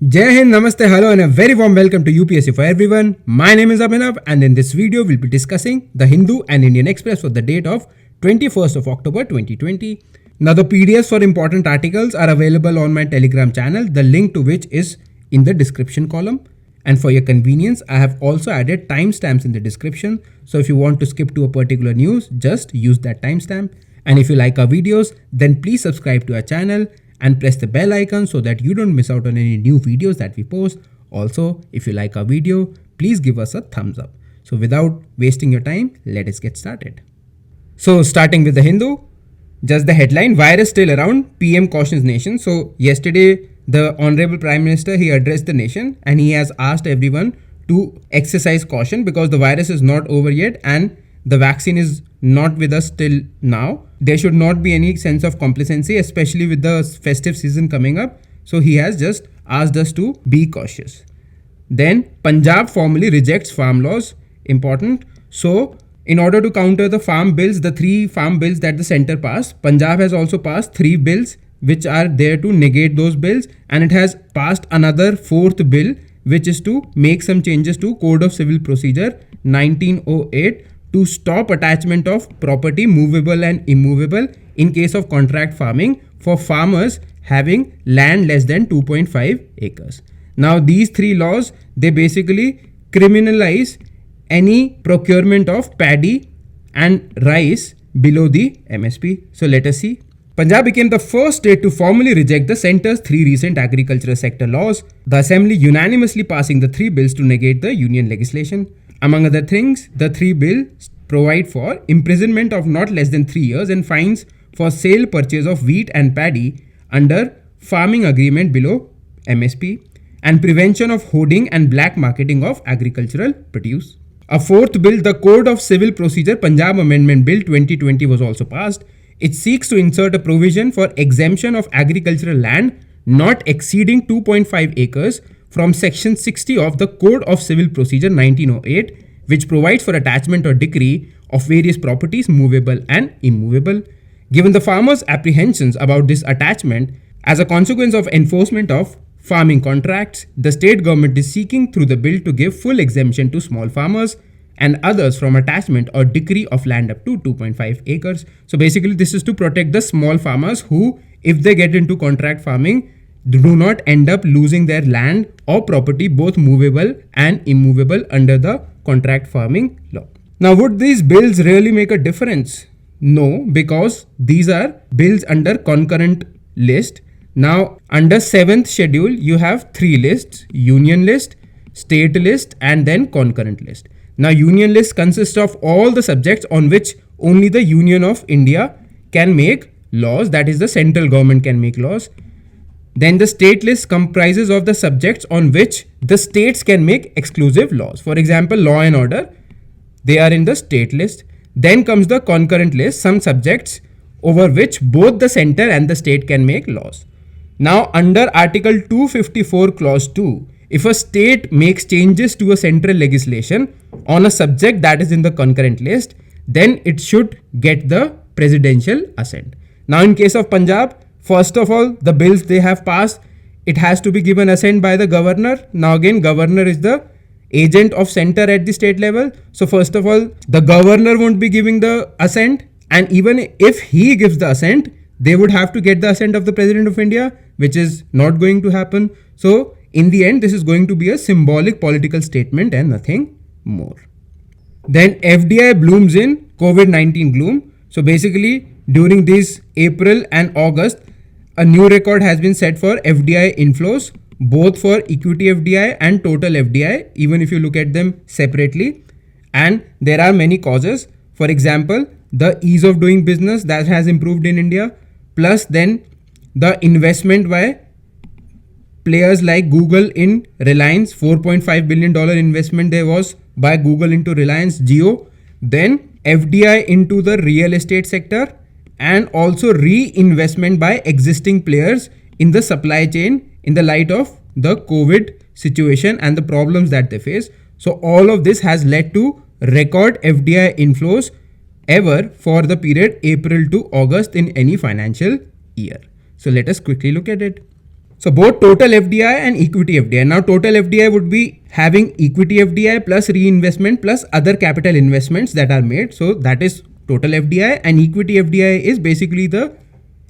Jai Hind, Namaste, hello and a very warm welcome to UPSC for everyone. My name is Abhinav and in this video we'll be discussing the Hindu and Indian Express for the date of 21st of October 2020. Now the PDFs for important articles are available on my Telegram channel, the link to which is in the description column. And for your convenience, I have also added timestamps in the description. So if you want to skip to a particular news, just use that timestamp. And if you like our videos, then please subscribe to our channel and press the bell icon so that you don't miss out on any new videos that we post. Also, if you like our video, please give us a thumbs up. So without wasting your time, let us get started. So starting with the Hindu, just the headline, virus still around, PM cautions nation. So yesterday, the Honorable Prime Minister, he addressed the nation and he has asked everyone to exercise caution because the virus is not over yet and the vaccine is not with us till now. There should not be any sense of complacency, especially with the festive season coming up. So he has just asked us to be cautious. Then Punjab formally rejects farm laws. Important. So in order to counter the farm bills, the 3 farm bills that the centre passed, Punjab has also passed 3 bills which are there to negate those bills, and it has passed another 4th bill which is to make some changes to Code of Civil Procedure 1908 to stop attachment of property movable and immovable in case of contract farming for farmers having land less than 2.5 acres. Now these 3 laws, they basically criminalize any procurement of paddy and rice below the MSP. So let us see. Punjab became the first state to formally reject the centre's 3 recent agricultural sector laws, the assembly unanimously passing the 3 bills to negate the union legislation. Among other things, the 3 bills provide for imprisonment of not less than 3 years and fines for sale purchase of wheat and paddy under farming agreement below MSP, and prevention of hoarding and black marketing of agricultural produce. A 4th bill, the Code of Civil Procedure Punjab Amendment Bill 2020, was also passed. It seeks to insert a provision for exemption of agricultural land not exceeding 2.5 acres from Section 60 of the Code of Civil Procedure 1908, which provides for attachment or decree of various properties movable and immovable. Given the farmers' apprehensions about this attachment, as a consequence of enforcement of farming contracts, the state government is seeking through the bill to give full exemption to small farmers and others from attachment or decree of land up to 2.5 acres. So basically this is to protect the small farmers who, if they get into contract farming, do not end up losing their land or property, both movable and immovable, under the contract farming law. Now, would these bills really make a difference? No, because these are bills under concurrent list. Now, under 7th schedule, you have 3 lists: union list, state list, and then concurrent list. Now, union list consists of all the subjects on which only the Union of India can make laws, that is the central government can make laws. Then the state list comprises of the subjects on which the states can make exclusive laws. For example, law and order, they are in the state list. Then comes the concurrent list, some subjects over which both the center and the state can make laws. Now, under Article 254 Clause 2, if a state makes changes to a central legislation on a subject that is in the concurrent list, then it should get the presidential assent. Now, in case of Punjab, first of all, the bills they have passed, it has to be given assent by the governor. Now again, governor is the agent of center at the state level. So first of all, the governor won't be giving the assent, and even if he gives the assent, they would have to get the assent of the President of India, which is not going to happen. So in the end, this is going to be a symbolic political statement and nothing more. Then FDI blooms in COVID-19 gloom. So basically, during this April and August, a new record has been set for FDI inflows, both for equity FDI and total FDI, even if you look at them separately. And there are many causes. For example, the ease of doing business that has improved in India, plus then the investment by players like Google in Reliance, $4.5 billion investment there was by Google into Reliance Jio. Then FDI into the real estate sector, and also reinvestment by existing players in the supply chain in the light of the COVID situation and the problems that they face. So all of this has led to record FDI inflows ever for the period April to August in any financial year. So let us quickly look at it. So both total FDI and equity FDI. Now total FDI would be having equity FDI plus reinvestment plus other capital investments that are made. So that is total FDI, and equity FDI is basically the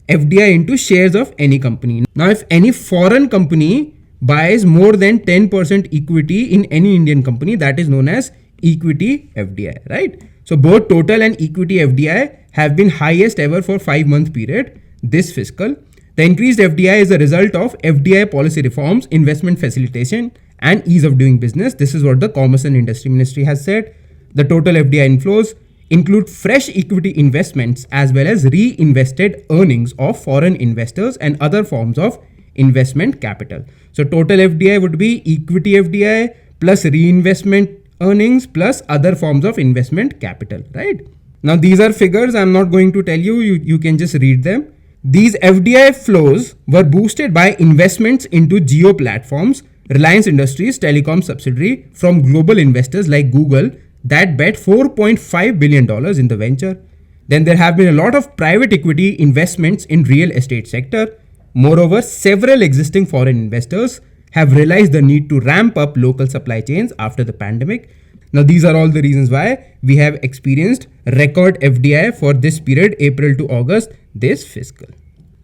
FDI into shares of any company. Now if any foreign company buys more than 10% equity in any Indian company, that is known as equity FDI, right? So both total and equity FDI have been highest ever for 5-month period this fiscal. The increased FDI is a result of FDI policy reforms, investment facilitation, and ease of doing business. This is what the Commerce and Industry Ministry has said. The total FDI inflows include fresh equity investments as well as reinvested earnings of foreign investors and other forms of investment capital. So total FDI would be equity FDI plus reinvestment earnings plus other forms of investment capital, right? Now these are figures. I'm not going to tell you. You can just read them. These FDI flows were boosted by investments into Jio platforms, Reliance Industries telecom subsidiary, from global investors like Google that bet $4.5 billion in the venture. Then there have been a lot of private equity investments in real estate sector. Moreover, several existing foreign investors have realized the need to ramp up local supply chains after the pandemic. Now these are all the reasons why we have experienced record FDI for this period, April to August, this fiscal.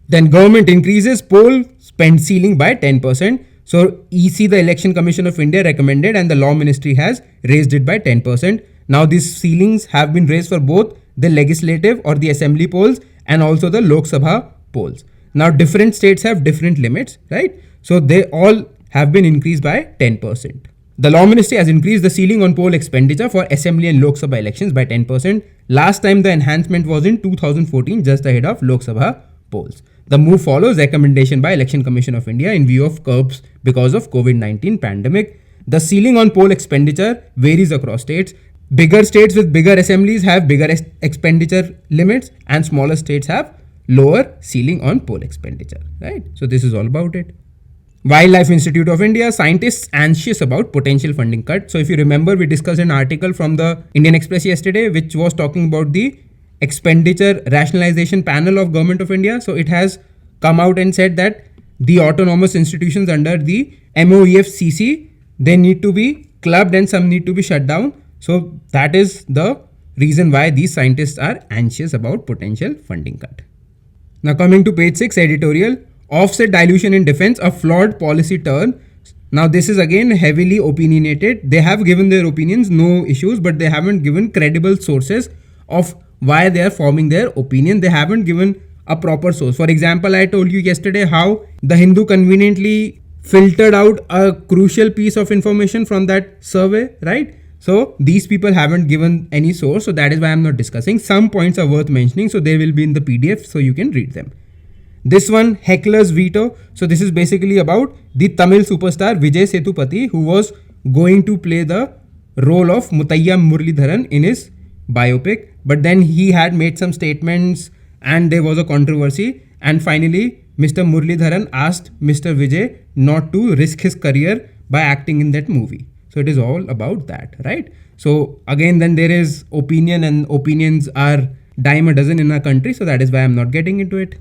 Then government increases poll spend ceiling by 10%. So EC, the Election Commission of India, recommended and the Law Ministry has raised it by 10%. Now these ceilings have been raised for both the legislative or the assembly polls and also the Lok Sabha polls. Now different states have different limits, right? So they all have been increased by 10%. The Law Ministry has increased the ceiling on poll expenditure for Assembly and Lok Sabha elections by 10%. Last time the enhancement was in 2014, just ahead of Lok Sabha polls. The move follows recommendation by Election Commission of India in view of curbs because of COVID-19 pandemic. The ceiling on poll expenditure varies across states. Bigger states with bigger assemblies have bigger expenditure limits, and smaller states have lower ceiling on poll expenditure, right? So this is all about it. Wildlife Institute of India, scientists anxious about potential funding cut. So if you remember, we discussed an article from the Indian Express yesterday, which was talking about the expenditure rationalization panel of Government of India. So it has come out and said that the autonomous institutions under the MOEFCC, they need to be clubbed and some need to be shut down. So that is the reason why these scientists are anxious about potential funding cut. Now coming to page 6, editorial. Offset dilution in defense, a flawed policy turn. Now this is again heavily opinionated. They have given their opinions, no issues, but they haven't given credible sources of why they are forming their opinion. They haven't given a proper source. For example, I told you yesterday how the Hindu conveniently filtered out a crucial piece of information from that survey, right? So these people haven't given any source. So that is why I'm not discussing. Some points are worth mentioning. So they will be in the PDF so you can read them. This one, heckler's veto. So this is basically about the Tamil superstar Vijay Sethupathi, who was going to play the role of Muthaiya Muralidharan in his biopic. But then he had made some statements and there was a controversy. And finally, Mr. Muralidharan asked Mr. Vijay not to risk his career by acting in that movie. So it is all about that, right? So again, then there is opinion, and opinions are dime a dozen in our country. So that is why I'm not getting into it.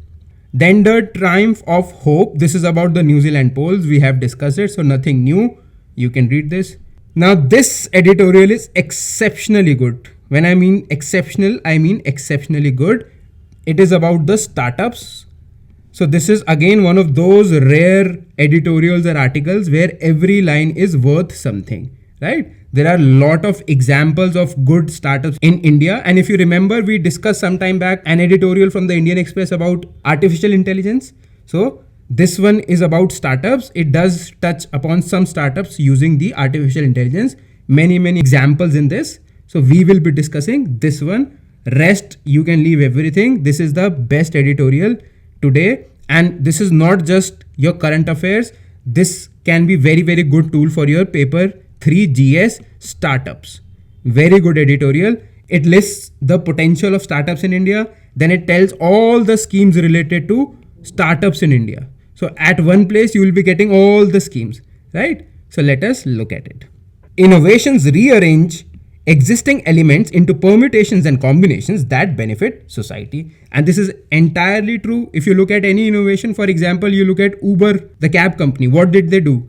Then the triumph of hope. This is about the New Zealand polls. We have discussed it, so nothing new. You can read this. Now this editorial is exceptionally good. When I mean exceptional, I mean exceptionally good. It is about the startups. So this is again one of those rare editorials or articles where every line is worth something, right? There are a lot of examples of good startups in India. And if you remember, we discussed some time back an editorial from the Indian Express about artificial intelligence. So this one is about startups. It does touch upon some startups using the artificial intelligence. Many examples in this. So we will be discussing this one. Rest, you can leave everything. This is the best editorial today. And this is not just your current affairs. This can be very good tool for your paper 3 GS startups. Very good editorial. It lists the potential of startups in India. Then it tells all the schemes related to startups in India. So at one place, you will be getting all the schemes, right? So let us look at it. Innovations rearrange existing elements into permutations and combinations that benefit society. And this is entirely true if you look at any innovation. For example, you look at Uber, the cab company. What did they do?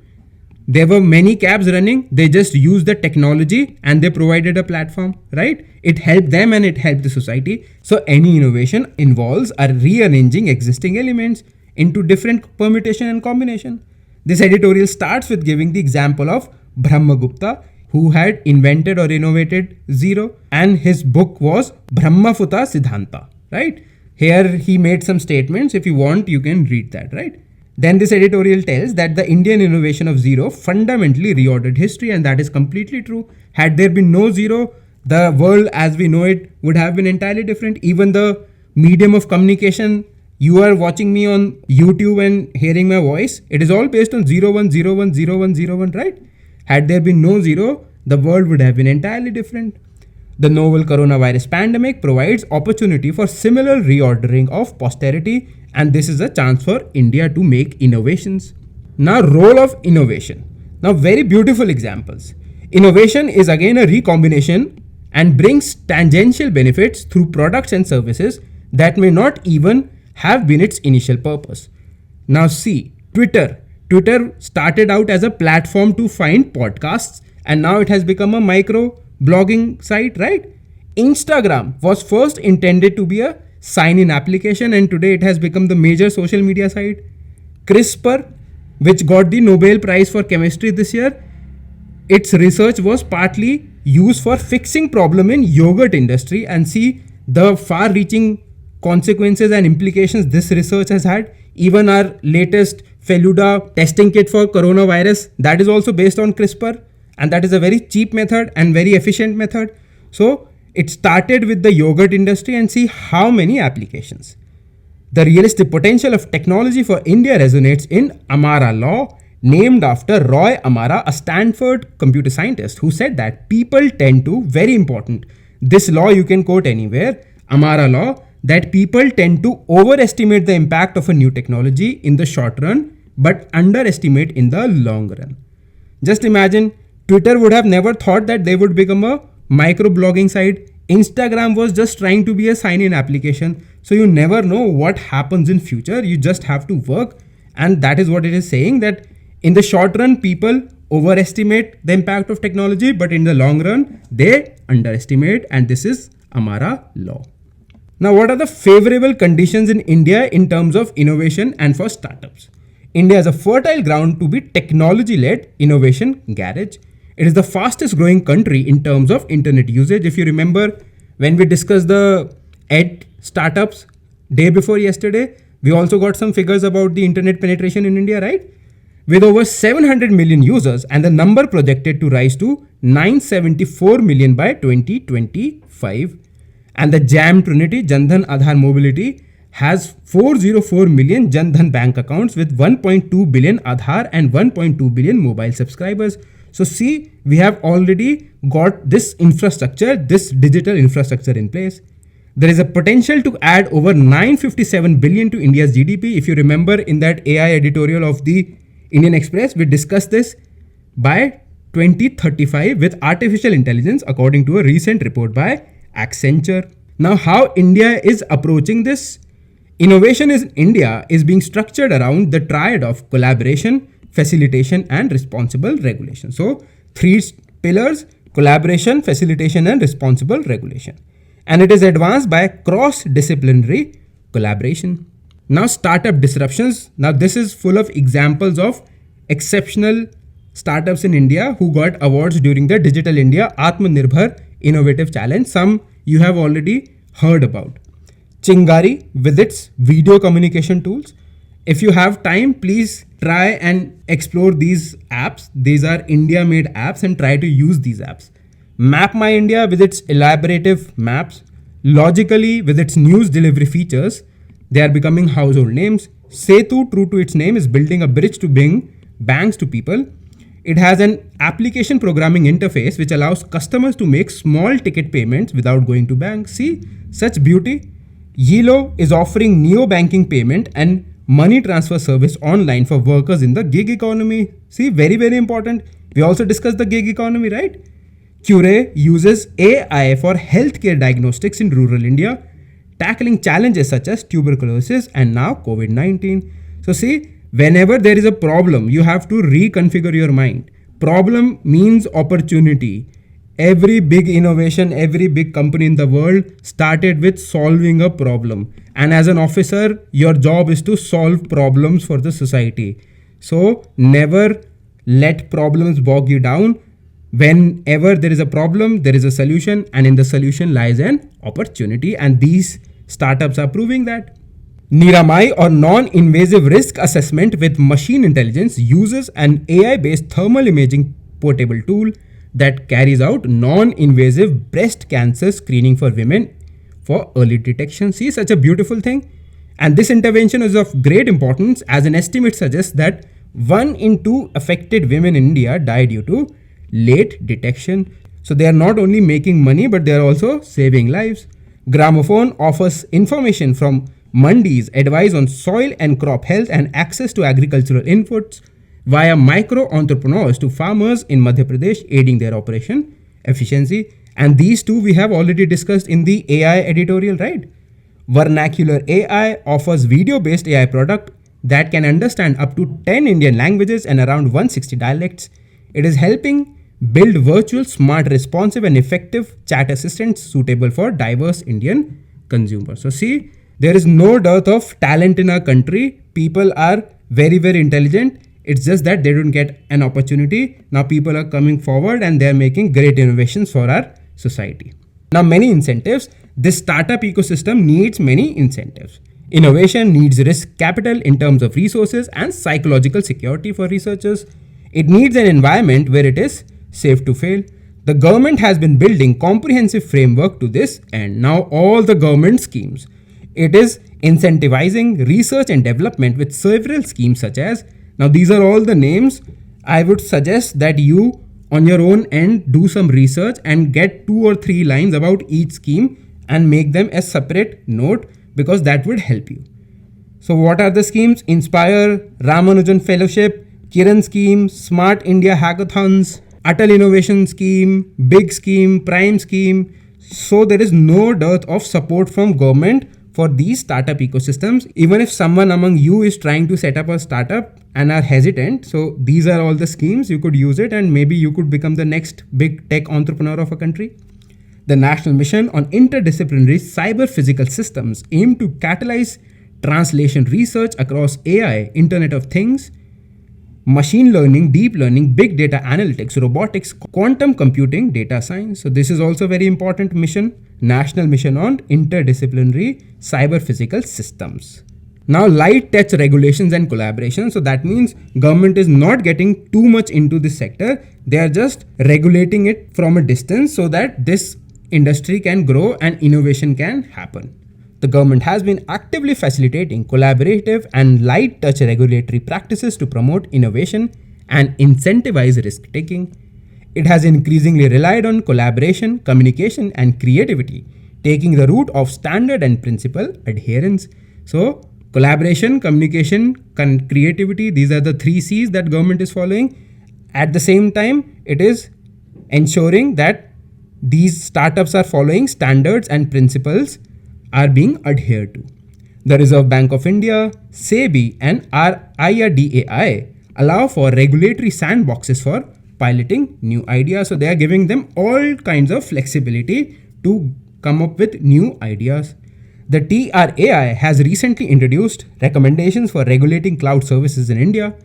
There were many cabs running. They just used the technology and they provided a platform, right? It helped them and it helped the society. So any innovation involves a rearranging existing elements into different permutation and combination. This editorial starts with giving the example of Brahmagupta, who had invented or innovated zero, and his book was Brahmafuta Siddhanta, right? Here he made some statements. If you want, you can read that, right? Then this editorial tells that the Indian innovation of zero fundamentally reordered history, and that is completely true. Had there been no zero, the world as we know it would have been entirely different. Even the medium of communication, you are watching me on YouTube and hearing my voice, it is all based on 01010101, right? Had there been no zero, the world would have been entirely different. The novel coronavirus pandemic provides opportunity for similar reordering of posterity, and this is a chance for India to make innovations. Now, role of innovation. Now, very beautiful examples. Innovation is again a recombination and brings tangential benefits through products and services that may not even have been its initial purpose. Now, see, Twitter. Twitter started out as a platform to find podcasts, and now it has become a micro blogging site, right? Instagram was first intended to be a sign-in application, and today it has become the major social media site. CRISPR, which got the Nobel Prize for Chemistry this year, its research was partly used for fixing problem in yogurt industry, and see the far-reaching consequences and implications this research has had. Even our latest Feluda testing kit for coronavirus, that is also based on CRISPR, and that is a very cheap method and very efficient method. So it started with the yogurt industry, and see how many applications. The realistic potential of technology for India resonates in Amara law, named after Roy Amara, a Stanford computer scientist, who said that people tend to, very important, this law you can quote anywhere, Amara law, that people tend to overestimate the impact of a new technology in the short run, but underestimate in the long run. Just imagine, Twitter would have never thought that they would become a microblogging site. Instagram was just trying to be a sign-in application. So you never know what happens in future. You just have to work. And that is what it is saying, that in the short run, people overestimate the impact of technology, but in the long run, they underestimate. And this is Amara law. Now, what are the favorable conditions in India in terms of innovation and for startups? India is a fertile ground to be technology-led innovation garage. It is the fastest growing country in terms of internet usage. If you remember, when we discussed the ed startups day before yesterday, we also got some figures about the internet penetration in India, right? With over 700 million users, and the number projected to rise to 974 million by 2025. And the JAM Trinity, Jan Dhan Aadhaar Mobility, has 404 million Jan Dhan bank accounts with 1.2 billion Aadhaar and 1.2 billion mobile subscribers. So see, we have already got this infrastructure, this digital infrastructure in place. There is a potential to add over 957 billion to India's GDP. If you remember in that AI editorial of the Indian Express, we discussed this by 2035 with artificial intelligence, according to a recent report by Accenture. Now, how India is approaching this? Innovation in India is being structured around the triad of collaboration, facilitation, and responsible regulation. So, three pillars: collaboration, facilitation, and responsible regulation. And it is advanced by cross-disciplinary collaboration. Now, startup disruptions. Now, this is full of examples of exceptional startups in India who got awards during the Digital India Atmanirbhar Innovative Challenge. Some you have already heard about. Chingari with its video communication tools. If you have time, please try and explore these apps. These are India made apps, and try to use these apps. Map My India with its elaborative maps. Logically with its news delivery features. They are becoming household names. Setu, true to its name, is building a bridge to bring banks to people. It has an application programming interface which allows customers to make small ticket payments without going to bank. See, such beauty. Yelo is offering neo-banking payment and money transfer service online for workers in the gig economy. See, very, very important. We also discussed the gig economy, right? Cure uses AI for healthcare diagnostics in rural India, tackling challenges such as tuberculosis and now COVID 19. So, see, whenever there is a problem, you have to reconfigure your mind. Problem means opportunity. Every big innovation, every big company in the world started with solving a problem. And as an officer, your job is to solve problems for the society. So, never let problems bog you down. Whenever there is a problem, there is a solution, and in the solution lies an opportunity. And these startups are proving that. Niramai, or non-invasive risk assessment with machine intelligence, uses an AI-based thermal imaging portable tool that carries out non-invasive breast cancer screening for women for early detection. See, such a beautiful thing. And this intervention is of great importance as an estimate suggests that 1 in 2 affected women in India die due to late detection. So they are not only making money, but they are also saving lives. Gramophone offers information from mandis, advice on soil and crop health, and access to agricultural inputs via micro entrepreneurs to farmers in Madhya Pradesh, aiding their operation efficiency. And these two we have already discussed in the AI editorial, right? Vernacular AI offers video-based AI product that can understand up to 10 Indian languages and around 160 dialects. It is helping build virtual, smart, responsive, and effective chat assistants suitable for diverse Indian consumers. So see, there is no dearth of talent in our country. People are very, very intelligent. It's just that they don't get an opportunity. Now people are coming forward and they're making great innovations for our society. Now many incentives. This startup ecosystem needs many incentives. Innovation needs risk capital in terms of resources and psychological security for researchers. It needs an environment where it is safe to fail. The government has been building comprehensive framework to this and now all the government schemes. It is incentivizing research and development with several schemes such as, now these are all the names. I would suggest that you on your own end do some research and get 2 or 3 lines about each scheme and make them a separate note because that would help you. So what are the schemes? Inspire, Ramanujan Fellowship, Kiran Scheme, Smart India Hackathons, Atal Innovation Scheme, Big Scheme, Prime Scheme. So there is no dearth of support from government for these startup ecosystems. Even if someone among you is trying to set up a startup and are hesitant, so these are all the schemes, you could use it and maybe you could become the next big tech entrepreneur of a country. The National Mission on Interdisciplinary Cyber Physical Systems aim to catalyze translation research across AI, Internet of Things, machine learning, deep learning, big data analytics, robotics, quantum computing, data science. So this is also a very important mission, National Mission on Interdisciplinary Cyber Physical Systems. Now light touch regulations and collaboration. So that means government is not getting too much into this sector. They are just regulating it from a distance so that this industry can grow and innovation can happen. The government has been actively facilitating collaborative and light touch regulatory practices to promote innovation and incentivize risk taking. It has increasingly relied on collaboration, communication, and creativity, taking the route of standard and principle adherence. So, collaboration, communication, creativity, these are the 3 C's that government is following. At the same time, it is ensuring that these startups are following standards and principles are being adhered to. The Reserve Bank of India, SEBI, and IRDAI allow for regulatory sandboxes for piloting new ideas. So they are giving them all kinds of flexibility to come up with new ideas. The TRAI has recently introduced recommendations for regulating cloud services in India,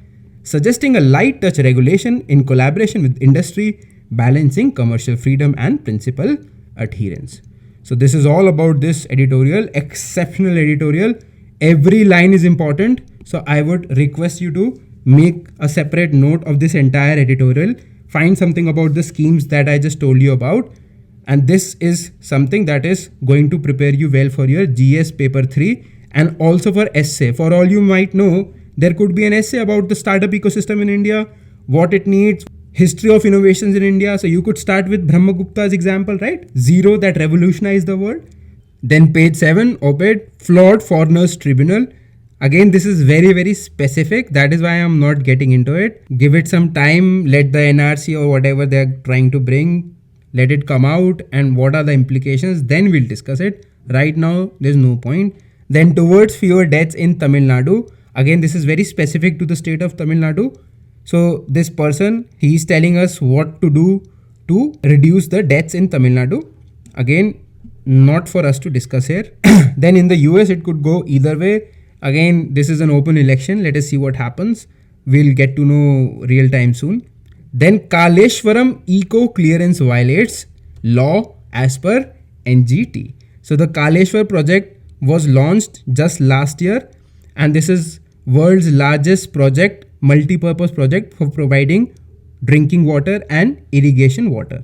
suggesting a light touch regulation in collaboration with industry, balancing commercial freedom and principle adherence. So this is all about this editorial, exceptional editorial. Every line is important. So I would request you to make a separate note of this entire editorial. Find something about the schemes that I just told you about. And this is something that is going to prepare you well for your GS paper 3 and also for essay. For all you might know, there could be an essay about the startup ecosystem in India, what it needs, history of innovations in India. So you could start with Brahmagupta's example, right? Zero that revolutionized the world. Then page 7, op-ed, Flawed Foreigners Tribunal. Again, this is very, very specific. That is why I'm not getting into it. Give it some time. Let the NRC or whatever they're trying to bring let it come out and what are the implications, then we'll discuss it. Right now, there's no point. Then towards fewer deaths in Tamil Nadu. Again, this is very specific to the state of Tamil Nadu. So this person, he is telling us what to do to reduce the deaths in Tamil Nadu. Again, not for us to discuss here. Then in the US, it could go either way. Again, this is an open election. Let us see what happens. We'll get to know real time soon. Then Kaleshwaram Eco Clearance violates law as per NGT. So the Kaleshwar project was launched just last year, and this is world's largest project, multi-purpose project for providing drinking water and irrigation water.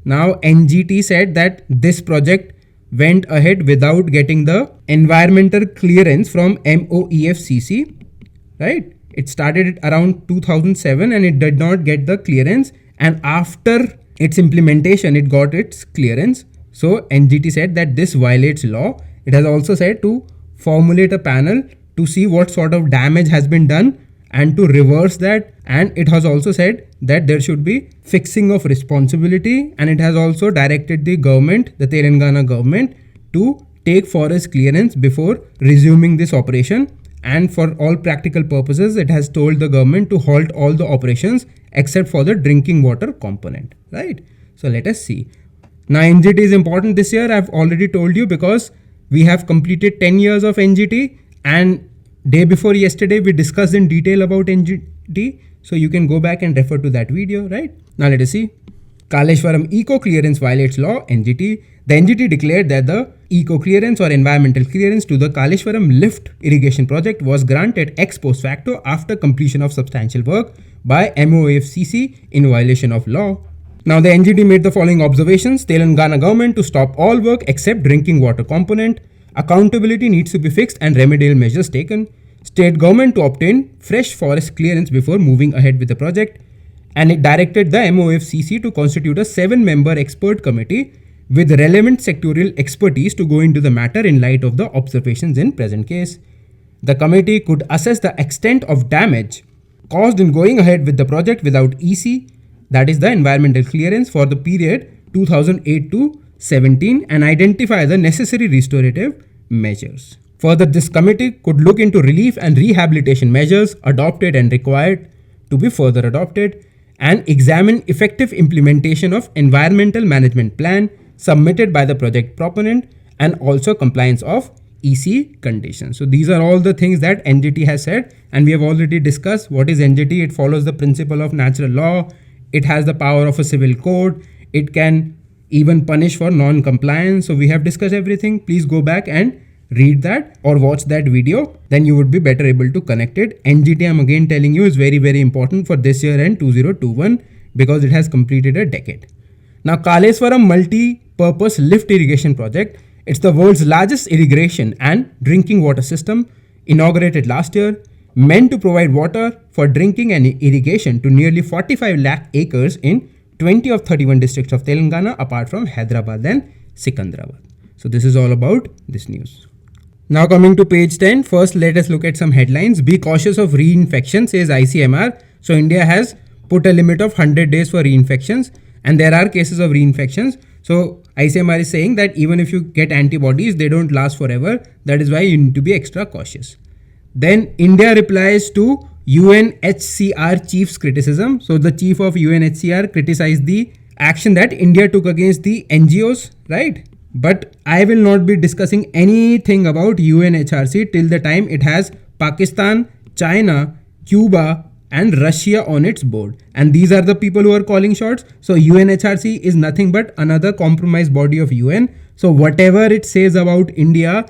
Now NGT said that this project went ahead without getting the environmental clearance from MOEFCC, right? It started around 2007 and it did not get the clearance, and after its implementation it got its clearance. So NGT said that this violates law. It has also said to formulate a panel to see what sort of damage has been done and to reverse that, and it has also said that there should be fixing of responsibility, and it has also directed the government, the Telangana government, to take forest clearance before resuming this operation. And for all practical purposes, it has told the government to halt all the operations except for the drinking water component, right? So let us see. Now NGT is important this year, I've already told you, because we have completed 10 years of NGT, and day before yesterday we discussed in detail about NGT. So you can go back and refer to that video, right? Now let us see. Kaleshwaram Eco Clearance violates law, NGT. The NGT declared that the eco clearance or environmental clearance to the Kaleshwaram lift irrigation project was granted ex post facto after completion of substantial work by MOFCC in violation of law. Now the NGT made the following observations. Telangana government to stop all work except drinking water component. Accountability needs to be fixed and remedial measures taken. State government to obtain fresh forest clearance before moving ahead with the project. And it directed the MOFCC to constitute a 7-member expert committee with relevant sectorial expertise to go into the matter in light of the observations in present case. The committee could assess the extent of damage caused in going ahead with the project without EC, that is the environmental clearance, for the period 2008 to 17, and identify the necessary restorative measures. Further, this committee could look into relief and rehabilitation measures adopted and required to be further adopted, and examine effective implementation of environmental management plan submitted by the project proponent, and also compliance of EC conditions. So these are all the things that NGT has said, and we have already discussed what is NGT. It follows the principle of natural law. It has the power of a civil code. It can even punish for non-compliance. So we have discussed everything. Please go back and read that or watch that video. Then you would be better able to connect it. NGT, I'm again telling you, is very, very important for this year and 2021 because it has completed a decade. Now, Kaleshwaram multi-purpose lift irrigation project. It's the world's largest irrigation and drinking water system, inaugurated last year, meant to provide water for drinking and irrigation to nearly 45 lakh acres in 20 of 31 districts of Telangana, apart from Hyderabad and Sikandrabad. So this is all about this news. Now coming to page 10, first let us look at some headlines. Be cautious of reinfection, says ICMR. So India has put a limit of 100 days for reinfections, and there are cases of reinfections. So ICMR is saying that even if you get antibodies, they don't last forever. That is why you need to be extra cautious. Then India replies to UNHCR chief's criticism. So the chief of UNHCR criticized the action that India took against the NGOs, right? But I will not be discussing anything about UNHRC till the time it has Pakistan, China, Cuba and Russia on its board. And these are the people who are calling shots. So UNHRC is nothing but another compromised body of UN. So whatever it says about India,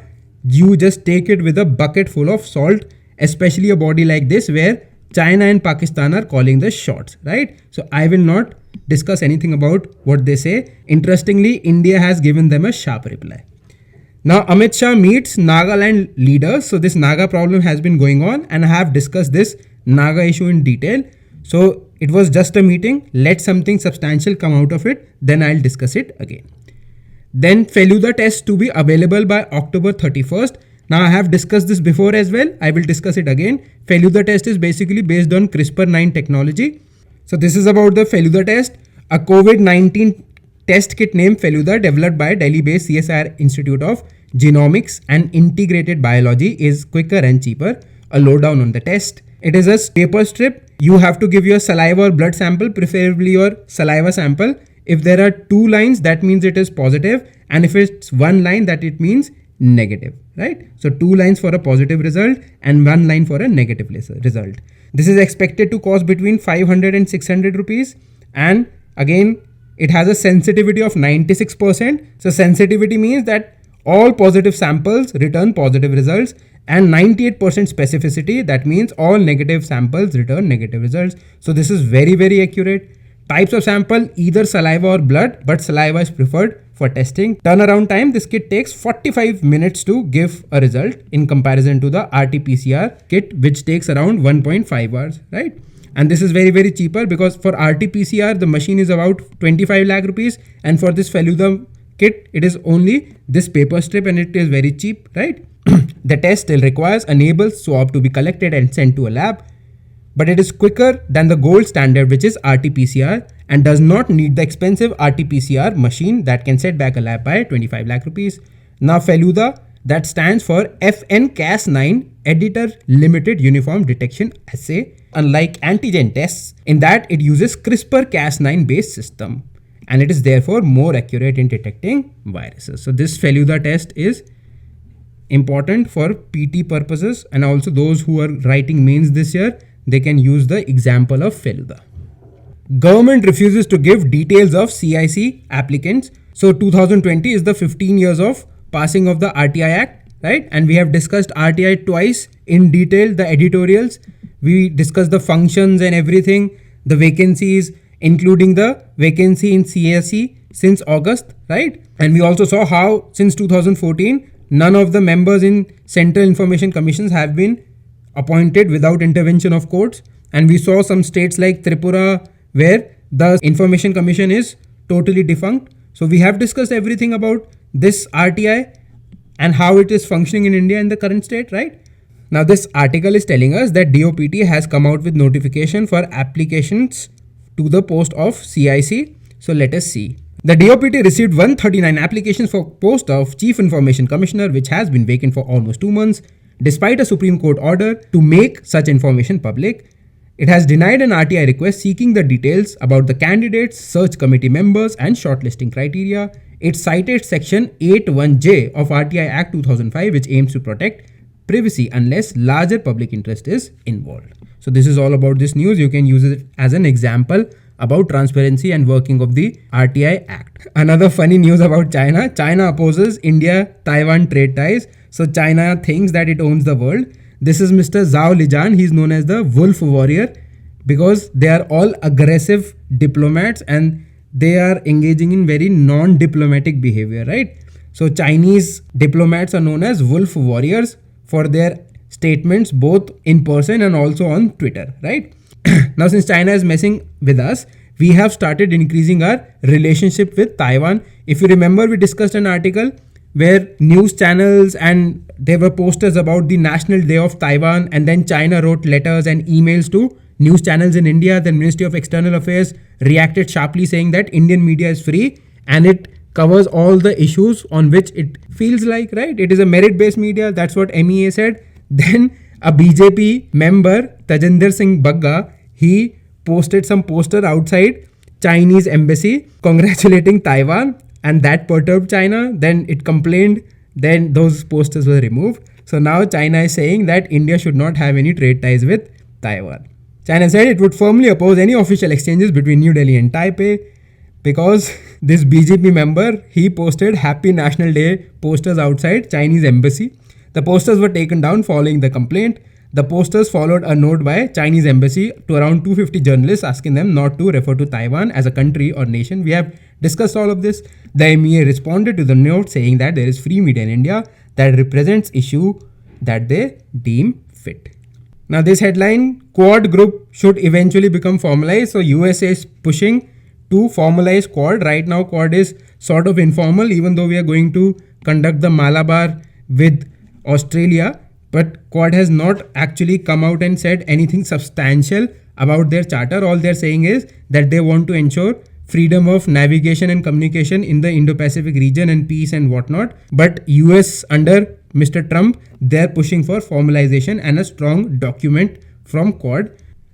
you just take it with a bucket full of salt, especially a body like this where China and Pakistan are calling the shots, right? So I will not discuss anything about what they say. Interestingly, India has given them a sharp reply. Now Amit Shah meets Nagaland leaders. So this Naga problem has been going on and I have discussed this Naga issue in detail. So it was just a meeting. Let something substantial come out of it. Then I'll discuss it again. Then Feluda test to be available by October 31st. Now I have discussed this before as well. I will discuss it again. Feluda test is basically based on CRISPR-9 technology. So this is about the Feluda test. A COVID-19 test kit named Feluda, developed by Delhi-based CSIR Institute of Genomics and Integrated Biology, is quicker and cheaper. A lowdown on the test. It is a paper strip. You have to give your saliva or blood sample, preferably your saliva sample. If there are 2 lines, that means it is positive, and if it's 1 line, that it means negative, right? So 2 lines for a positive result and 1 line for a negative result. This is expected to cost between 500 and 600 rupees. And again, it has a sensitivity of 96%. So sensitivity means that all positive samples return positive results, and 98% specificity, that means all negative samples return negative results. So this is very, very accurate. Types of sample, either saliva or blood, but saliva is preferred for testing. Turnaround time, this kit takes 45 minutes to give a result in comparison to the RT-PCR kit, which takes around 1.5 hours, right? And this is very, very cheaper, because for RT-PCR, the machine is about 25 lakh rupees. And for this Feluda kit, it is only this paper strip, and it is very cheap, right? The test still requires a nasal swab to be collected and sent to a lab, but it is quicker than the gold standard, which is RT-PCR, and does not need the expensive RT-PCR machine that can set back a lab by 25 lakh rupees. Now Feluda, that stands for FN-Cas9 Editor Limited Uniform Detection Assay, unlike antigen tests, in that it uses CRISPR-Cas9 based system, and it is therefore more accurate in detecting viruses. So this Feluda test is important for PT purposes, and also those who are writing mains this year, they can use the example of Feluda. Government refuses to give details of CIC applicants. So 2020 is the 15 years of passing of the RTI Act, right? And we have discussed RTI twice in detail, the editorials. We discussed the functions and everything, the vacancies, including the vacancy in CSC since August, right? And we also saw how since 2014, none of the members in Central Information Commissions have been appointed without intervention of courts. And we saw some states like Tripura where the Information Commission is totally defunct. So we have discussed everything about this RTI and how it is functioning in India in the current state, right? Now this article is telling us that DOPT has come out with notification for applications to the post of CIC. So let us see. The DOPT received 139 applications for post of Chief Information Commissioner, which has been vacant for almost 2 months. Despite a Supreme Court order to make such information public, it has denied an RTI request seeking the details about the candidates, search committee members, and shortlisting criteria. It cited Section 81J of RTI Act 2005, which aims to protect privacy unless larger public interest is involved. So this is all about this news. You can use it as an example about transparency and working of the RTI Act. Another funny news about China. China opposes India-Taiwan trade ties. So China thinks that it owns the world. This is Mr. Zhao Lijian. He's known as the Wolf Warrior because they are all aggressive diplomats and they are engaging in very non-diplomatic behavior, right? So Chinese diplomats are known as Wolf Warriors for their statements both in person and also on Twitter, right? Now, since China is messing with us, we have started increasing our relationship with Taiwan. If you remember, we discussed an article where news channels and there were posters about the National Day of Taiwan, and then China wrote letters and emails to news channels in India. The Ministry of External Affairs reacted sharply saying that Indian media is free and it covers all the issues on which it feels like, right? It is a merit-based media. That's what MEA said. Then a BJP member, Tajinder Singh Bagga, he posted some poster outside Chinese embassy congratulating Taiwan, and that perturbed China. Then it complained, then those posters were removed. So now China is saying that India should not have any trade ties with Taiwan. China said it would firmly oppose any official exchanges between New Delhi and Taipei because this BJP member, he posted Happy National Day posters outside Chinese embassy. The posters were taken down following the complaint. The posters followed a note by Chinese embassy to around 250 journalists asking them not to refer to Taiwan as a country or nation. We have discussed all of this. The MEA responded to the note saying that there is free media in India that represents issue that they deem fit. Now this headline, Quad group should eventually become formalized. So USA is pushing to formalize Quad. Right now Quad is sort of informal, even though we are going to conduct the Malabar with Australia. But Quad has not actually come out and said anything substantial about their charter. All they're saying is that they want to ensure freedom of navigation and communication in the Indo-Pacific region and peace and whatnot. But US under Mr. Trump, they're pushing for formalization and a strong document from Quad.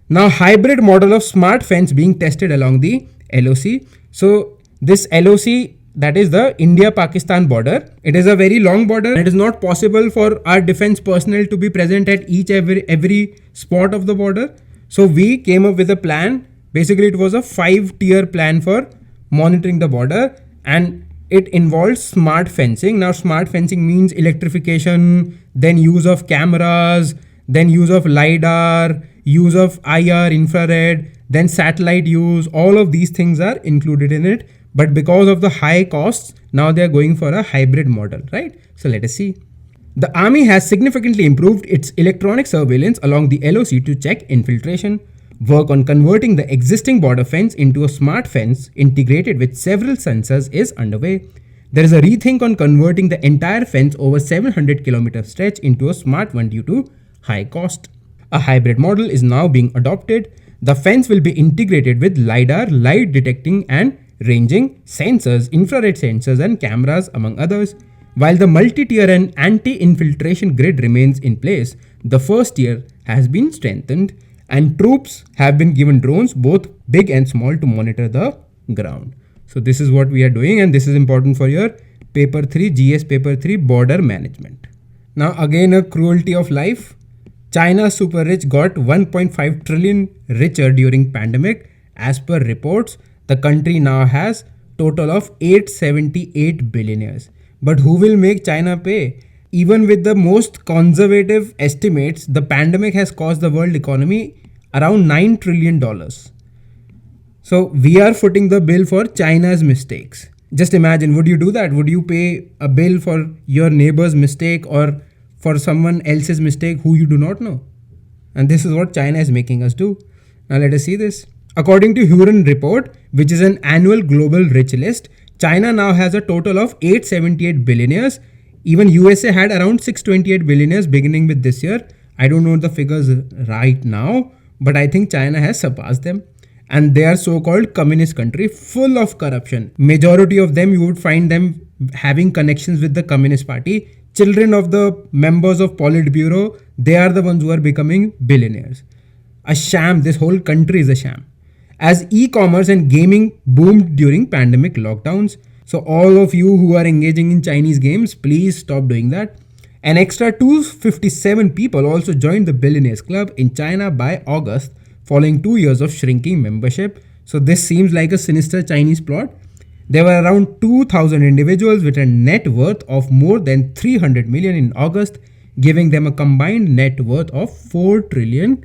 Now, hybrid model of smart fence being tested along the LOC. So this LOC, that is the India-Pakistan border. It is a very long border. It is not possible for our defense personnel to be present at every spot of the border. So we came up with a plan. Basically, it was a 5-tier plan for monitoring the border, and it involves smart fencing. Now, smart fencing means electrification, then use of cameras, then use of LiDAR, use of IR, infrared, then satellite use. All of these things are included in it. But because of the high costs, now they are going for a hybrid model, right? So let us see. The army has significantly improved its electronic surveillance along the LOC to check infiltration. Work on converting the existing border fence into a smart fence integrated with several sensors is underway. There is a rethink on converting the entire fence over 700 km stretch into a smart one due to high cost. A hybrid model is now being adopted. The fence will be integrated with LiDAR, light detecting and ranging sensors, infrared sensors and cameras among others. While the multi-tier and anti-infiltration grid remains in place, the first tier has been strengthened and troops have been given drones, both big and small, to monitor the ground. So this is what we are doing, and this is important for your paper 3, GS paper 3, border management. Now again, a cruelty of life. China super rich got 1.5 trillion richer during pandemic. As per reports, the country now has total of 878 billionaires. But who will make China pay? Even with the most conservative estimates, the pandemic has cost the world economy around $9 trillion. So we are footing the bill for China's mistakes. Just imagine, would you do that? Would you pay a bill for your neighbor's mistake or for someone else's mistake who you do not know? And this is what China is making us do. Now let us see this. According to Hurun report, which is an annual global rich list, China now has a total of 878 billionaires. Even USA had around 628 billionaires beginning with this year. I don't know the figures right now, but I think China has surpassed them. And they are so-called communist country full of corruption. Majority of them, you would find them having connections with the Communist Party. Children of the members of Politburo, they are the ones who are becoming billionaires. A sham. This whole country is a sham. As e-commerce and gaming boomed during pandemic lockdowns. So all of you who are engaging in Chinese games, please stop doing that. An extra 257 people also joined the Billionaires Club in China by August, following 2 years of shrinking membership. So this seems like a sinister Chinese plot. There were around 2,000 individuals with a net worth of more than 300 million in August, giving them a combined net worth of $4 trillion.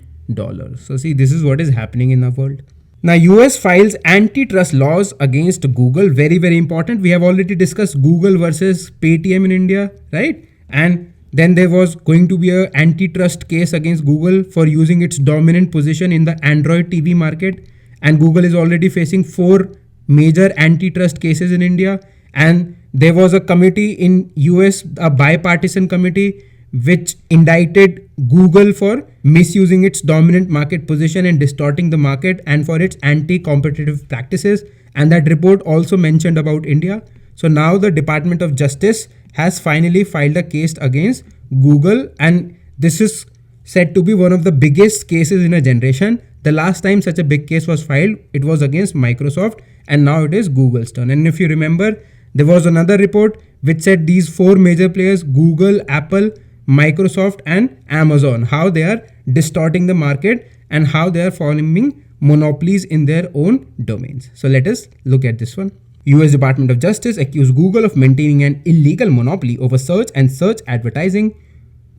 So see, this is what is happening in the world. Now, US files antitrust laws against Google. Very, very important. We have already discussed Google versus Paytm in India, right? And then there was going to be an antitrust case against Google for using its dominant position in the Android TV market. And Google is already facing 4 major antitrust cases in India. And there was a committee in US, a bipartisan committee, which indicted Google for misusing its dominant market position and distorting the market and for its anti-competitive practices. And that report also mentioned about India. So now the Department of Justice has finally filed a case against Google, and this is said to be one of the biggest cases in a generation. The last time such a big case was filed, it was against Microsoft, and now it is Google's turn. And if you remember, there was another report which said these 4 major players, Google, Apple, Microsoft and Amazon, how they are distorting the market and how they are forming monopolies in their own domains. So let us look at this one. US Department of Justice accused Google of maintaining an illegal monopoly over search and search advertising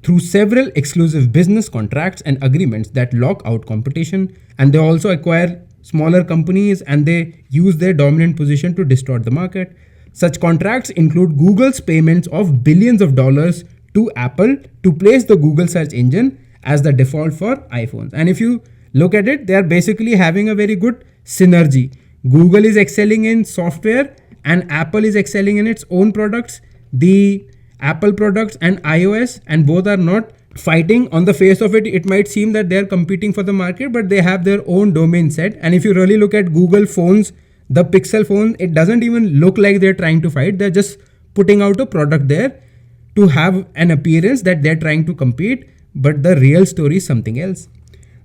through several exclusive business contracts and agreements that lock out competition. And they also acquire smaller companies and they use their dominant position to distort the market. Such contracts include Google's payments of billions of dollars to Apple to place the Google search engine as the default for iPhones. And if you look at it, they are basically having a very good synergy. Google is excelling in software and Apple is excelling in its own products, the Apple products and iOS, and both are not fighting. On the face of it, it might seem that they are competing for the market, but they have their own domain set. And if you really look at Google phones, The Pixel phone, it doesn't even look like they're trying to fight. They're just putting out a product there to have an appearance that they're trying to compete, but the real story is something else.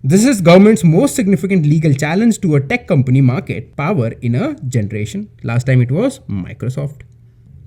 This is government's most significant legal challenge to a tech company market power in a generation. Last time it was Microsoft.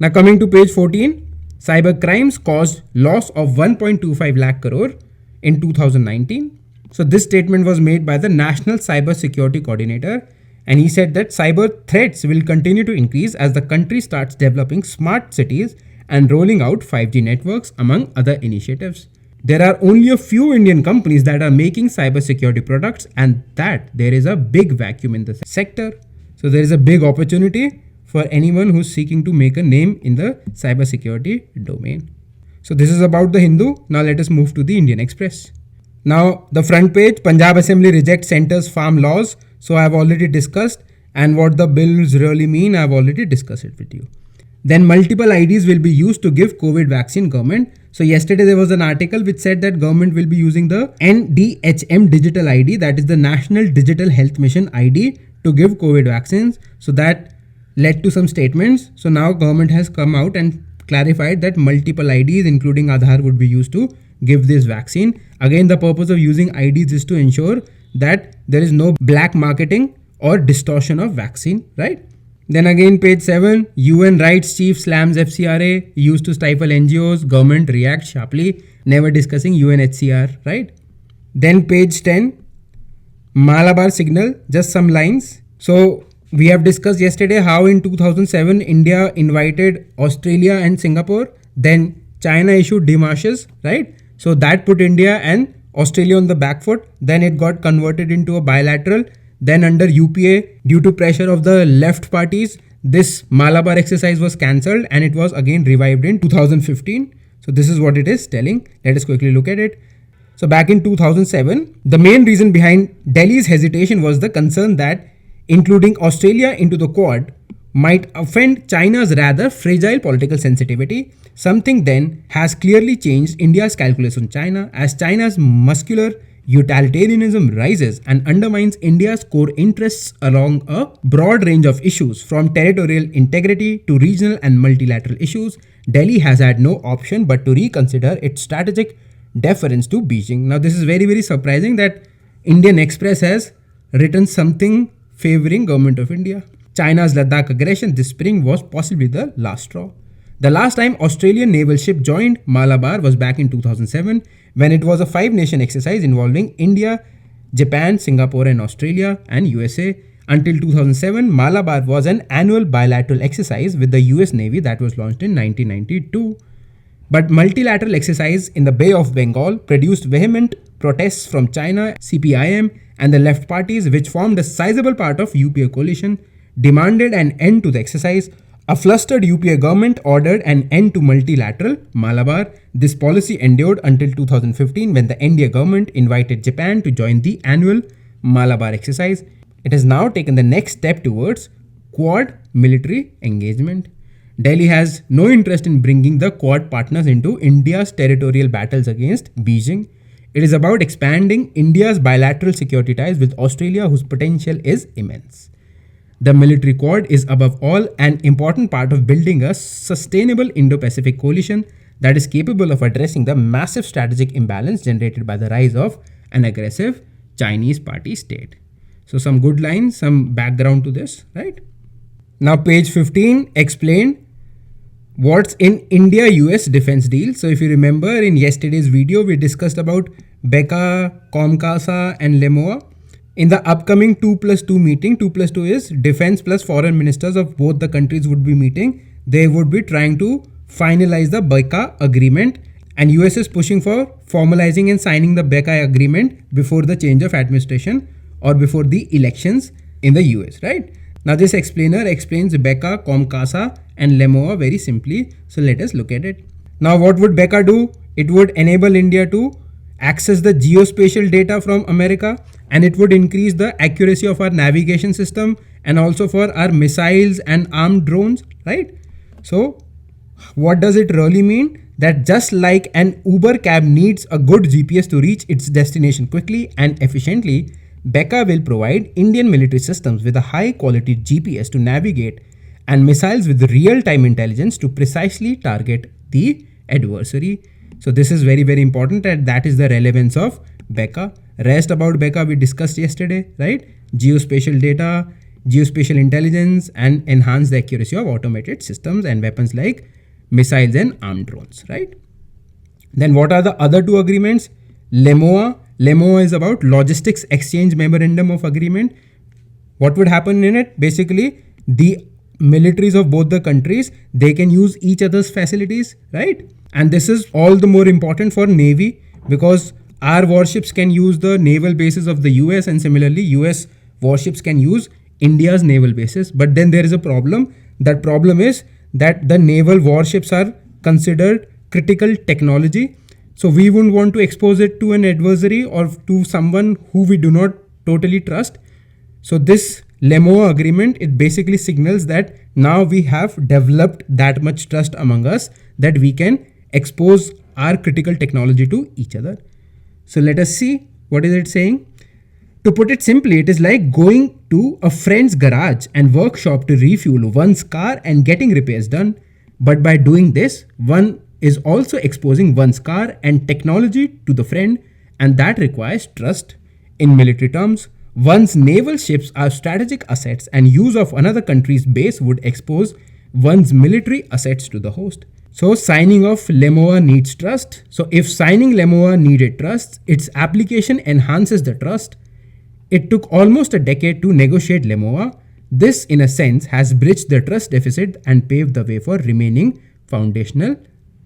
Now coming to page 14, cyber crimes caused loss of 1.25 lakh crore in 2019. So this statement was made by the National Cyber Security Coordinator, and he said that cyber threats will continue to increase as the country starts developing smart cities and rolling out 5G networks among other initiatives. There are only a few Indian companies that are making cybersecurity products, and that there is a big vacuum in the sector. So there is a big opportunity for anyone who's seeking to make a name in the cybersecurity domain. So this is about the Hindu. Now let us move to the Indian Express. Now the front page, Punjab Assembly rejects centre's farm laws. So I've already discussed, and what the bills really mean, I've already discussed it with you. Then multiple IDs will be used to give COVID vaccine government. So yesterday there was an article which said that government will be using the NDHM digital ID, that is the National Digital Health Mission ID, to give COVID vaccines. So that led to some statements. So now government has come out and clarified that multiple IDs including Aadhaar would be used to give this vaccine. Again, the purpose of using IDs is to ensure that there is no black marketing or distortion of vaccine, right? Then again, page 7, UN rights chief slams FCRA, used to stifle NGOs, government reacts sharply, never discussing UNHCR, right? Then page 10, Malabar signal, just some lines. So we have discussed yesterday how in 2007, India invited Australia and Singapore, then China issued demarches, right? So that put India and Australia on the back foot. Then it got converted into a bilateral. Then under UPA, due to pressure of the left parties, this Malabar exercise was cancelled and it was again revived in 2015. So this is what it is telling. Let us quickly look at it. So back in 2007, the main reason behind Delhi's hesitation was the concern that including Australia into the Quad might offend China's rather fragile political sensitivity. Something then has clearly changed India's calculus on China, as China's muscular utilitarianism rises and undermines India's core interests along a broad range of issues, from territorial integrity to regional and multilateral issues. Delhi has had no option but to reconsider its strategic deference to Beijing. Now this is very, very surprising that Indian Express has written something favoring Government of India. China's Ladakh aggression this spring was possibly the last straw. The last time Australian naval ship joined Malabar was back in 2007, when it was a 5-nation exercise involving India, Japan, Singapore and Australia and USA. Until 2007, Malabar was an annual bilateral exercise with the US Navy that was launched in 1992. But multilateral exercise in the Bay of Bengal produced vehement protests from China, CPIM and the left parties, which formed a sizable part of UPA coalition, demanded an end to the exercise. A flustered UPA government ordered an end to multilateral Malabar. This policy endured until 2015, when the NDA government invited Japan to join the annual Malabar exercise. It has now taken the next step towards Quad military engagement. Delhi has no interest in bringing the Quad partners into India's territorial battles against Beijing. It is about expanding India's bilateral security ties with Australia, whose potential is immense. The military Quad is above all an important part of building a sustainable Indo-Pacific coalition that is capable of addressing the massive strategic imbalance generated by the rise of an aggressive Chinese party state. So some good lines, some background to this, right? Now page 15 explained what's in India-US defense deal. So if you remember in yesterday's video, we discussed about Becca, Comcasa and Lemoa. In the upcoming 2+2 meeting, 2+2 is defense plus foreign ministers of both the countries would be meeting. They would be trying to finalize the BECA agreement, and US is pushing for formalizing and signing the BECA agreement before the change of administration or before the elections in the US, right? Now this explainer explains BECA, Comcasa and Lemoa very simply. So let us look at it. Now what would BECA do? It would enable India to access the geospatial data from America, and it would increase the accuracy of our navigation system and also for our missiles and armed drones, right? So what does it really mean? That just like an Uber cab needs a good GPS to reach its destination quickly and efficiently, Becca will provide Indian military systems with a high quality GPS to navigate and missiles with real time intelligence to precisely target the adversary. So, this is very, very important, and that is the relevance of Becca. Rest about Becca we discussed yesterday, right? Geospatial data, geospatial intelligence, and enhance the accuracy of automated systems and weapons like missiles and armed drones, right? Then what are the other two agreements? LEMOA. LEMOA is about Logistics Exchange Memorandum of Agreement. What would happen in it? Basically, the militaries of both the countries, they can use each other's facilities, right? And this is all the more important for Navy because our warships can use the naval bases of the US, and similarly, US warships can use India's naval bases. But then there is a problem. That problem is that the naval warships are considered critical technology. So we wouldn't want to expose it to an adversary or to someone who we do not totally trust. So this LEMOA agreement, it basically signals that now we have developed that much trust among us that we can expose our critical technology to each other. So let us see what is it saying. To put it simply, it is like going to a friend's garage and workshop to refuel one's car and getting repairs done. But by doing this, one is also exposing one's car and technology to the friend, and that requires trust. In military terms, one's naval ships are strategic assets, and use of another country's base would expose one's military assets to the host. So signing of LEMOA needs trust. So if signing LEMOA needed trust, its application enhances the trust. It took almost a decade to negotiate LEMOA. This, in a sense, has bridged the trust deficit and paved the way for remaining foundational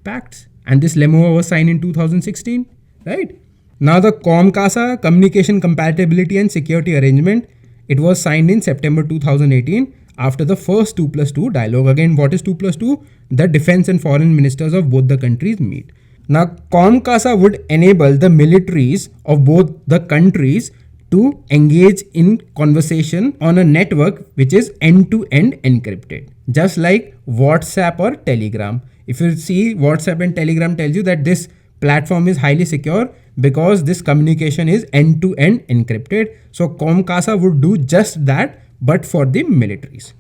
pacts. And this LEMOA was signed in 2016, right? Now the COMCASA, Communication Compatibility and Security Arrangement, it was signed in September 2018 after the first 2+2 dialogue. Again, what is 2+2? The defense and foreign ministers of both the countries meet. Now, COMCASA would enable the militaries of both the countries to engage in conversation on a network which is end-to-end encrypted, just like WhatsApp or Telegram. If you see, WhatsApp and Telegram tells you that this platform is highly secure because this communication is end-to-end encrypted. So COMCASA would do just that, but for the militaries.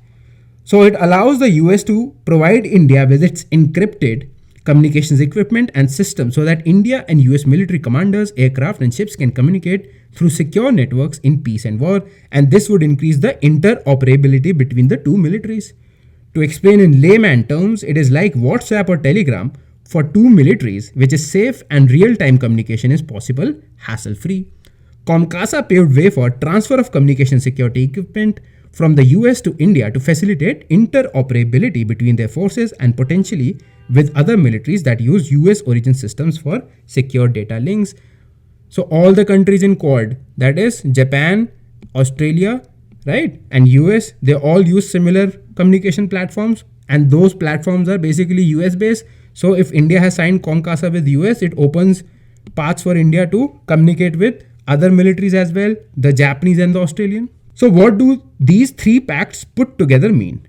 So it allows the US to provide India with its encrypted communications equipment and systems so that India and US military commanders, aircraft and ships can communicate through secure networks in peace and war, and this would increase the interoperability between the two militaries. To explain in layman terms, it is like WhatsApp or Telegram for two militaries, which is safe and real-time communication is possible, hassle-free. COMCASA paved way for transfer of communication security equipment from the US to India to facilitate interoperability between their forces and potentially with other militaries that use US origin systems for secure data links. So all the countries in Quad, that is Japan, Australia, right, and US, they all use similar communication platforms, and those platforms are basically US based. So if India has signed COMCASA with US, it opens paths for India to communicate with other militaries as well, the Japanese and the Australian. So what do these three pacts put together mean?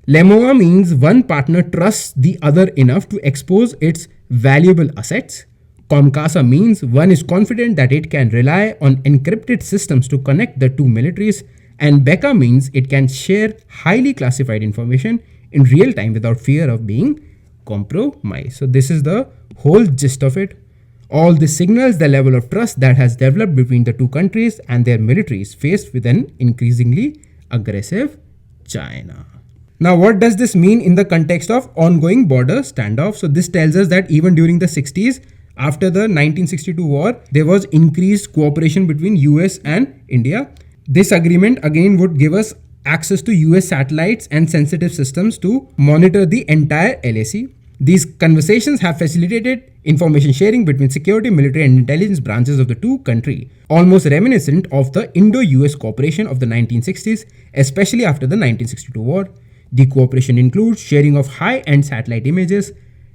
LEMOA means one partner trusts the other enough to expose its valuable assets. COMCASA means one is confident that it can rely on encrypted systems to connect the two militaries. And BECA means it can share highly classified information in real time without fear of being compromised. So this is the whole gist of it. All this signals the level of trust that has developed between the two countries and their militaries faced with an increasingly aggressive China. Now, what does this mean in the context of ongoing border standoff? So this tells us that even during the 60s, after the 1962 war, there was increased cooperation between US and India. This agreement again would give us access to US satellites and sensitive systems to monitor the entire LAC. These conversations have facilitated information sharing between security, military and intelligence branches of the two countries, almost reminiscent of the Indo-US cooperation of the 1960s, especially after the 1962 war. The cooperation includes sharing of high-end satellite images,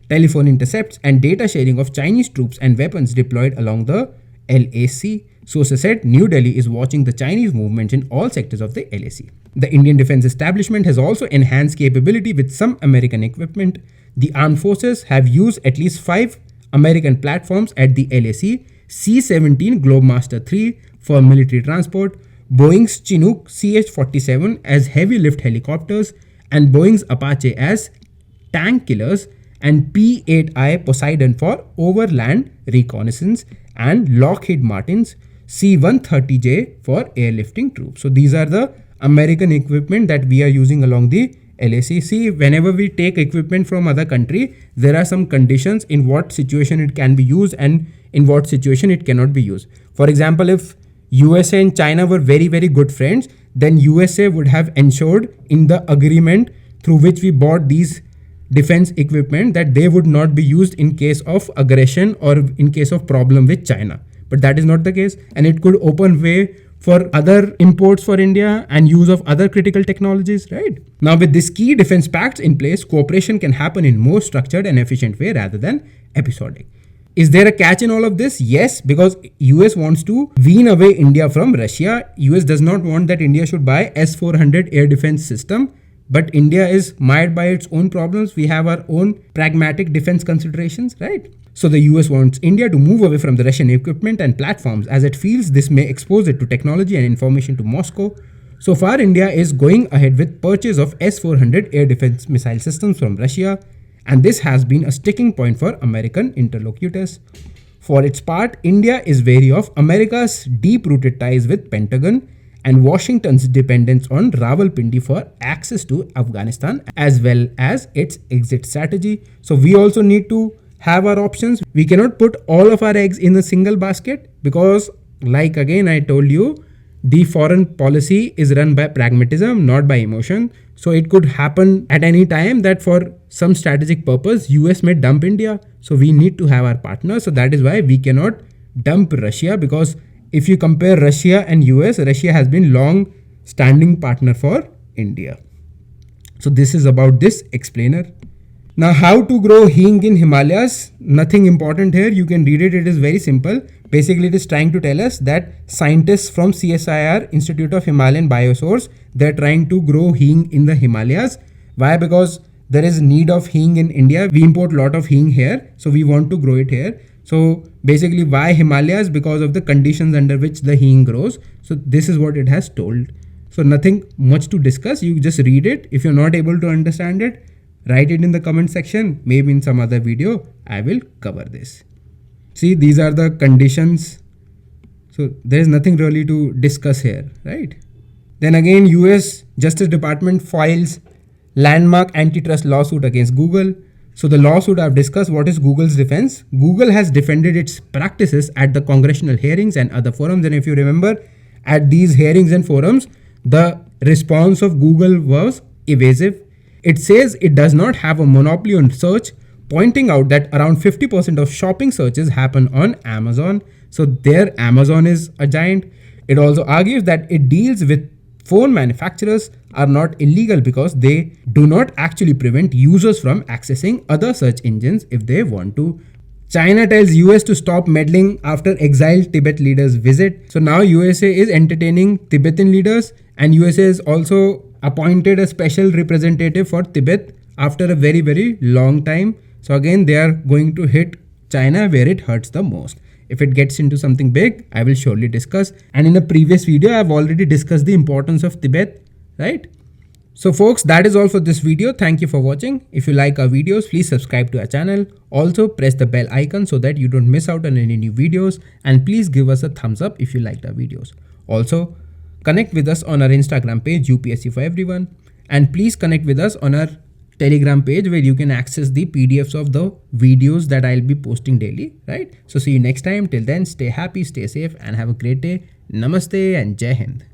telephone intercepts and data sharing of Chinese troops and weapons deployed along the LAC. Sources said New Delhi is watching the Chinese movements in all sectors of the LAC. The Indian Defence Establishment has also enhanced capability with some American equipment. The armed forces have used at least 5 American platforms at the LAC, C-17 Globemaster III for military transport, Boeing's Chinook CH-47 as heavy lift helicopters, and Boeing's Apache as tank killers, and P-8I Poseidon for overland reconnaissance, and Lockheed Martin's C-130J for airlifting troops. So these are the American equipment that we are using along the LAC. See, whenever we take equipment from other country, there are some conditions in what situation it can be used and in what situation it cannot be used. For example, if USA and China were very, very good friends, then USA would have ensured in the agreement through which we bought these defense equipment that they would not be used in case of aggression or in case of problem with China. But that is not the case, and it could open way for other imports for India and use of other critical technologies, right? Now, with these key defense pacts in place, cooperation can happen in more structured and efficient way rather than episodic. Is there a catch in all of this? Yes, because US wants to wean away India from Russia. US does not want that India should buy S-400 air defense system. But India is mired by its own problems. We have our own pragmatic defense considerations, right? So the US wants India to move away from the Russian equipment and platforms as it feels this may expose it to technology and information to Moscow. So far, India is going ahead with purchase of S-400 air defense missile systems from Russia. And this has been a sticking point for American interlocutors. For its part, India is wary of America's deep-rooted ties with Pentagon and Washington's dependence on Rawalpindi for access to Afghanistan as well as its exit strategy. So we also need to have our options. We cannot put all of our eggs in a single basket because, like again I told you, the foreign policy is run by pragmatism, not by emotion. So it could happen at any time that for some strategic purpose, US may dump India. So we need to have our partners. So that is why we cannot dump Russia, because if you compare Russia and US, Russia has been long standing partner for India. So this is about this explainer. Now, how to grow hing in Himalayas? Nothing important here. You can read it. It is very simple. Basically, it is trying to tell us that scientists from CSIR, Institute of Himalayan Biosource, they're trying to grow hing in the Himalayas. Why? Because there is need of hing in India. We import a lot of hing here. So we want to grow it here. So basically, why Himalayas? Because of the conditions under which the hing grows. So this is what it has told. So nothing much to discuss. You just read it. If you're not able to understand it, write it in the comment section. Maybe in some other video, I will cover this. See, these are the conditions. So there is nothing really to discuss here, right? Then again, US Justice Department files landmark antitrust lawsuit against Google. So the lawsuit I've discussed, what is Google's defense? Google has defended its practices at the congressional hearings and other forums. And if you remember, at these hearings and forums, the response of Google was evasive. It says it does not have a monopoly on search, pointing out that around 50% of shopping searches happen on Amazon. So there Amazon is a giant. It also argues that it deals with phone manufacturers are not illegal because they do not actually prevent users from accessing other search engines if they want to. China tells US to stop meddling after exiled Tibet leaders visit. So now USA is entertaining Tibetan leaders, and USA has also appointed a special representative for Tibet after a very, very long time. So again, they are going to hit China where it hurts the most. If it gets into something big, I will surely discuss. And in a previous video, I've already discussed the importance of Tibet, right? So folks, that is all for this video. Thank you for watching. If you like our videos, please subscribe to our channel. Also press the bell icon so that you don't miss out on any new videos. And please give us a thumbs up if you liked our videos. Also, connect with us on our Instagram page, UPSC for Everyone. And please connect with us on our Telegram page where you can access the PDFs of the videos that I'll be posting daily, right? So see you next time. Till then, stay happy, stay safe, and have a great day. Namaste and Jai Hind.